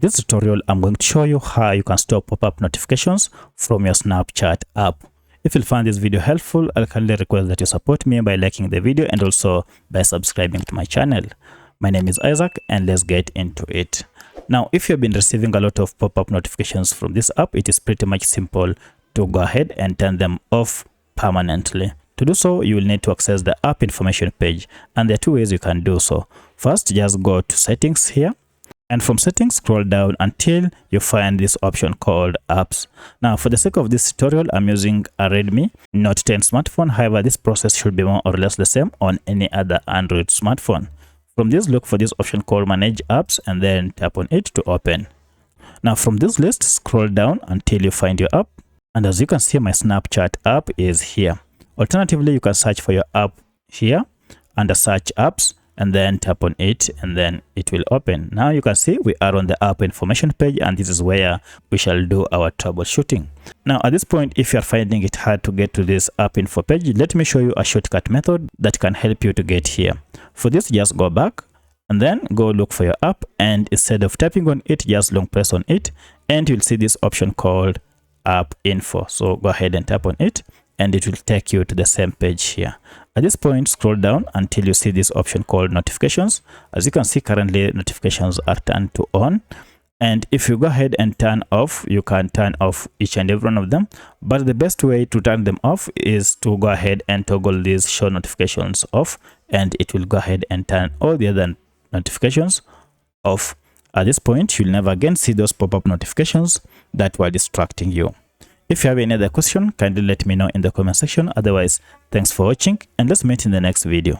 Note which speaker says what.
Speaker 1: this tutorial, I'm going to show you how you can stop pop-up notifications from your Snapchat app. If you find this video helpful, I'll kindly request that you support me by liking the video and also by subscribing to my channel. My name is Isaac and let's get into it. Now, if you've been receiving a lot of pop-up notifications from this app, it is pretty much simple to go ahead and turn them off permanently. To do so, you will need to access the app information page, and there are two ways you can do so. First, just go to settings here, and from settings scroll down until you find this option called apps. Now, for the sake of this tutorial, I'm using a Redmi Note 10 smartphone. However, this process should be more or less the same on any other Android smartphone. From this, look for this option called manage apps and then tap on it to open. Now, from this list, scroll down until you find your app, and as you can see, my Snapchat app is here. Alternatively, you can search for your app here under search apps and then tap on it and then it will open. Now you can see we are on the app information page, and this is where we shall do our troubleshooting. Now at this point, if you are finding it hard to get to this app info page, let me show you a shortcut method that can help you to get here. For this, just go back and then go look for your app, and instead of tapping on it, just long press on it and you'll see this option called app info. So go ahead and tap on it and it will take you to the same page here. At this point, scroll down until you see this option called notifications. As you can see, currently notifications are turned to on, and if you go ahead and turn off, you can turn off each and every one of them, but the best way to turn them off is to go ahead and toggle these show notifications off, and it will go ahead and turn all the other notifications off. At this point, you'll never again see those pop-up notifications that were distracting you. If you have any other question, kindly let me know in the comment section. Otherwise, thanks for watching and let's meet in the next video.